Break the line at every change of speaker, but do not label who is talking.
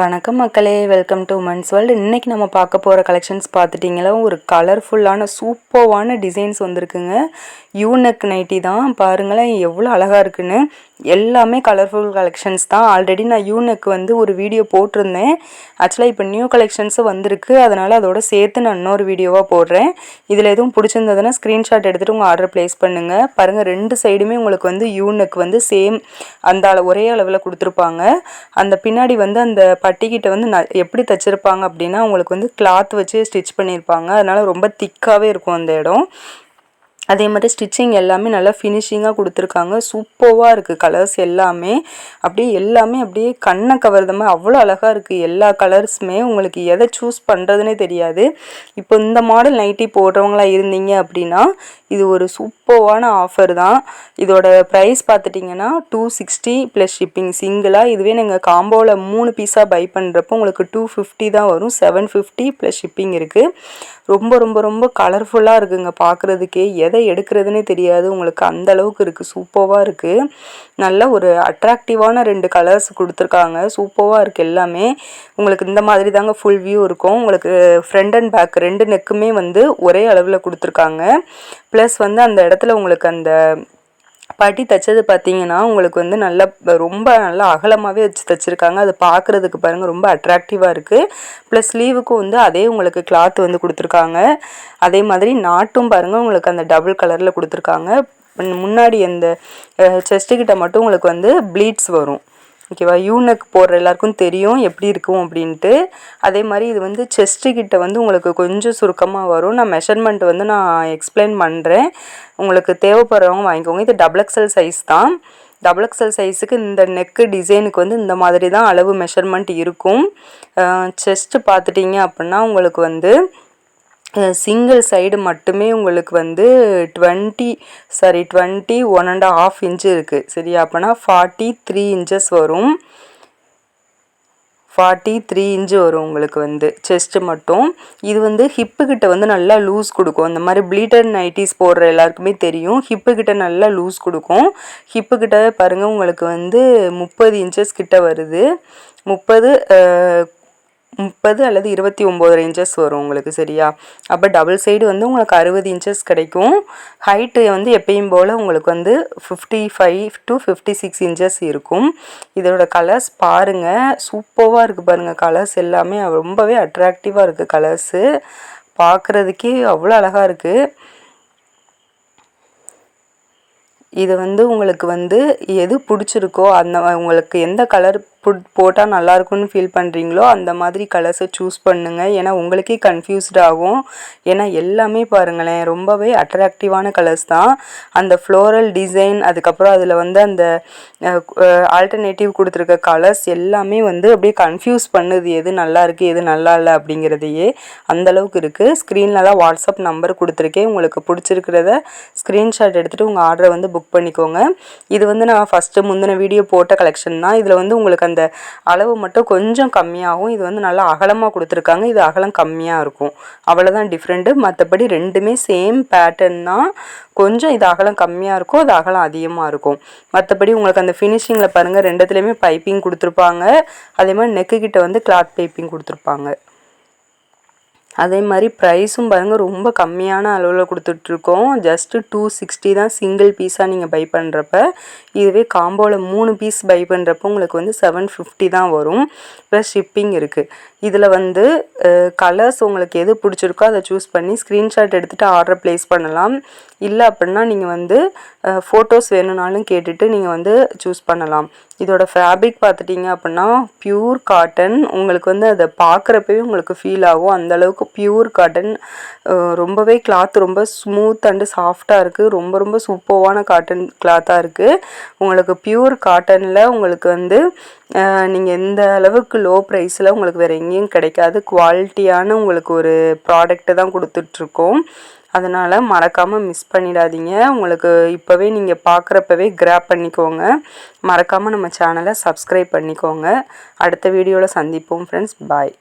வணக்கம் மக்களே, welcome to women's world. இன்றைக்கி நம்ம பார்க்க போகிற கலெக்ஷன்ஸ் பார்த்துட்டிங்களா, ஒரு கலர்ஃபுல்லான சூப்பர்வான டிசைன்ஸ் வந்திருக்குங்க. யூனெக் நைட்டி தான், பாருங்களேன் எவ்வளோ அழகாக இருக்குன்னு. எல்லாமே கலர்ஃபுல் கலெக்ஷன்ஸ் தான். ஆல்ரெடி நான் யூனெக் ஒரு வீடியோ போட்டிருந்தேன். ஆக்சுவலாக இப்போ நியூ கலெக்ஷன்ஸும் வந்திருக்கு, அதனால் அதோட சேர்த்து நான் இன்னொரு வீடியோவாக போடுறேன். இதில் எதுவும் பிடிச்சிருந்ததுன்னா ஸ்க்ரீன்ஷாட் எடுத்துகிட்டு உங்கள் ஆர்டர் ப்ளேஸ் பண்ணுங்கள். பாருங்கள், ரெண்டு சைடுமே உங்களுக்கு யூனெக் சேம் அந்த ஒரே அளவில் கொடுத்துருப்பாங்க. அந்த பின்னாடி அந்த பட்டிக்கிட்ட எப்படி தைச்சிருப்பாங்க அப்படின்னா, உங்களுக்கு கிளாத் வச்சு ஸ்டிச் பண்ணியிருப்பாங்க. அதனால் ரொம்ப திக்காகவே இருக்கும் அந்த இடம். அதே மாதிரி ஸ்டிச்சிங் எல்லாமே நல்லா ஃபினிஷிங்காக கொடுத்துருக்காங்க. சூப்பராக இருக்குது. கலர்ஸ் எல்லாமே அப்படியே கண்ணை கவர்ந்த மாதிரி அவ்வளோ அழகாக இருக்குது. எல்லா கலர்ஸுமே உங்களுக்கு எதை சூஸ் பண்ணுறதுனே தெரியாது. இப்போ இந்த மாடல் நைட்டி போடுறவங்களா இருந்தீங்க அப்படின்னா இது ஒரு சூப்பரான ஆஃபர் தான். இதோட ப்ரைஸ் பார்த்துட்டிங்கன்னா 260 ப்ளஸ் ஷிப்பிங் சிங்கிளாக. இதுவே நீங்கள் காம்போவில் 3 பீஸாக பை பண்ணுறப்போ உங்களுக்கு 250 தான் வரும். 750 ப்ளஸ் ஷிப்பிங் இருக்குது. ரொம்ப ரொம்ப ரொம்ப கலர்ஃபுல்லாக இருக்குங்க. பார்க்குறதுக்கே எதை எடுக்கிறதுனே தெரியாது, உங்களுக்கு அந்த அளவுக்கு இருக்குது. சூப்பராக இருக்குது. நல்ல ஒரு அட்ராக்டிவான 2 கலர்ஸ் கொடுத்துருக்காங்க. சூப்பராக இருக்குது எல்லாமே. உங்களுக்கு இந்த மாதிரி தாங்க ஃபுல் வியூ இருக்கும். உங்களுக்கு ஃப்ரண்ட் அண்ட் பேக் 2 நெக்குமே ஒரே அளவில் கொடுத்துருக்காங்க. ப்ளஸ் அந்த இடத்துல உங்களுக்கு அந்த பட்டி தைச்சது பார்த்தீங்கன்னா உங்களுக்கு ரொம்ப நல்லா அகலமாகவே வச்சு தைச்சிருக்காங்க. அது பார்க்குறதுக்கு பாருங்கள் ரொம்ப அட்ராக்டிவாக இருக்குது. ப்ளஸ் ஸ்லீவுக்கும் அதே உங்களுக்கு கிளாத் கொடுத்துருக்காங்க. அதே மாதிரி நாட்டும் பாருங்கள் உங்களுக்கு அந்த டபுள் கலரில் கொடுத்துருக்காங்க. முன்னாடி அந்த செஸ்ட்டுக்கிட்ட மட்டும் உங்களுக்கு ப்ளீட்ஸ் வரும். ஓகேவா, யூனெக் போடுற எல்லாருக்கும் தெரியும் எப்படி இருக்கும் அப்படின்ட்டு. அதே மாதிரி இது செஸ்ட்டுக்கிட்ட உங்களுக்கு கொஞ்சம் சுருக்கமாக வரும். நான் மெஷர்மெண்ட் நான் எக்ஸ்பிளைன் பண்ணுறேன். உங்களுக்கு தேவைப்படுறவங்க வாங்கிக்கோங்க. இது XXL சைஸ் தான். XXL சைஸுக்கு இந்த நெக்கு டிசைனுக்கு இந்த மாதிரி தான் அளவு மெஷர்மெண்ட் இருக்கும். செஸ்ட்டு பார்த்துட்டிங்க அப்படின்னா உங்களுக்கு சிங்கிள் சைடு மட்டுமே உங்களுக்கு 21.5 இன்ச்சு இருக்குது. சரியா, அப்போனா 43 இன்ச்சஸ் வரும். 43 இன்ச்சு வரும் உங்களுக்கு செஸ்ட்டு மட்டும். இது ஹிப்புக்கிட்ட நல்லா லூஸ் கொடுக்கும். அந்த மாதிரி ப்ளீட்டட் நைட்டிஸ் போடுற எல்லாருக்குமே தெரியும். ஹிப்புக்கிட்ட நல்லா லூஸ் கொடுக்கும். ஹிப்புக்கிட்டவே பாருங்கள் உங்களுக்கு 30 இன்ச்சஸ் கிட்ட வருது. 30 அல்லது 29 இன்ச்சஸ் வரும் உங்களுக்கு. சரியா, அப்போ டபுள் சைடு உங்களுக்கு 60 இன்ச்சஸ் கிடைக்கும். ஹைட்டு எப்பயும் போல் உங்களுக்கு 55 to 56 இன்ச்சஸ் இருக்கும். இதோட கலர்ஸ் பாருங்கள், சூப்பராக இருக்குது பாருங்கள். கலர்ஸ் எல்லாமே ரொம்பவே அட்ராக்டிவாக இருக்குது. கலர்ஸு பார்க்குறதுக்கே அவ்வளோ அழகாக இருக்குது. இது உங்களுக்கு எது பிடிச்சிருக்கோ அந்த உங்களுக்கு எந்த கலர் போட்டால் நல்லாயிருக்குன்னு ஃபீல் பண்ணுறீங்களோ அந்த மாதிரி கலர்ஸை சூஸ் பண்ணுங்கள். ஏன்னா உங்களுக்கே கன்ஃபியூஸ்ட் ஆகும். ஏன்னா எல்லாமே பாருங்களேன் ரொம்பவே அட்ராக்டிவான கலர்ஸ் தான். அந்த ஃப்ளோரல் டிசைன், அதுக்கப்புறம் அதில் அந்த ஆல்டர்னேட்டிவ் கொடுத்துருக்க கலர்ஸ் எல்லாமே அப்படியே கன்ஃபியூஸ் பண்ணுது, எது நல்லா இருக்குது எது நல்லா இல்லை அப்படிங்கிறதையே. அந்தளவுக்கு இருக்குது. ஸ்க்ரீனில் தான் வாட்ஸ்அப் நம்பர் கொடுத்துருக்கேன். உங்களுக்கு பிடிச்சிருக்கிறத ஸ்க்ரீன்ஷாட் எடுத்துகிட்டு உங்கள் ஆர்டரை புக் பண்ணிக்கோங்க. இது நான் ஃபஸ்ட்டு முந்தின வீடியோ போட்ட கலெக்ஷன் தான். இதில் உங்களுக்கு அந்த அளவு மட்டும் கொஞ்சம் கம்மியாகும். இது நல்லா அகலமாக கொடுத்துருக்காங்க. இது அகலம் கம்மியாக இருக்கும். அவ்வளோதான் டிஃப்ரெண்ட்டு. மற்றபடி ரெண்டுமே சேம் பேட்டர்ன் தான். கொஞ்சம் இது அகலம் கம்மியாக இருக்கும், அது அகலம் அதிகமாக இருக்கும். மற்றபடி உங்களுக்கு அந்த ஃபினிஷிங்கில் பாருங்கள், ரெண்டுத்துலேயுமே பைப்பிங் கொடுத்துருப்பாங்க. அதே மாதிரி நெக்கு கிட்ட கிளாத் பைப்பிங் கொடுத்துருப்பாங்க. அதே மாதிரி ப்ரைஸும் பாருங்கள் ரொம்ப கம்மியான அளவில் கொடுத்துட்ருக்கோம். ஜஸ்ட்டு 260 தான் சிங்கிள் பீஸாக நீங்கள் பை பண்ணுறப்ப. இதுவே காம்போவில் 3 பீஸ் பை பண்ணுறப்போ உங்களுக்கு 750 தான் வரும். ப்ளஸ் ஷிப்பிங் இருக்குது. இதில் கலர்ஸ் உங்களுக்கு எது பிடிச்சிருக்கோ அதை சூஸ் பண்ணி ஸ்க்ரீன்ஷாட் எடுத்துகிட்டு ஆர்டர் ப்ளேஸ் பண்ணலாம். இல்லை அப்படின்னா நீங்கள் ஃபோட்டோஸ் வேணும்னாலும் கேட்டுட்டு நீங்கள் சூஸ் பண்ணலாம். இதோட ஃபேப்ரிக் பார்த்துட்டிங்க அப்படின்னா பியூர் காட்டன். உங்களுக்கு அதை பார்க்குறப்பவே உங்களுக்கு ஃபீல் ஆகும். அந்தளவுக்கு பியூர் காட்டன். ரொம்பவே கிளாத் ரொம்ப ஸ்மூத் அண்டு சாஃப்டாக இருக்குது. ரொம்ப ரொம்ப சூப்பரான காட்டன் கிளாத்தாக இருக்குது. உங்களுக்கு பியூர் காட்டனில் உங்களுக்கு நீங்கள் எந்த அளவுக்கு லோ ப்ரைஸில் உங்களுக்கு வேறு எங்கேயும் கிடைக்காது. குவாலிட்டியான உங்களுக்கு ஒரு ப்ராடக்ட்டு தான் கொடுத்துட்ருக்கோம். அதனால் மறக்காமல் மிஸ் பண்ணிடாதீங்க. உங்களுக்கு இப்போவே நீங்கள் பார்க்குறப்பவே கிராப் பண்ணிக்கோங்க. மறக்காமல் நம்ம சேனலை சப்ஸ்கிரைப் பண்ணிக்கோங்க. அடுத்த வீடியோவில் சந்திப்போம் ஃப்ரெண்ட்ஸ். பாய்.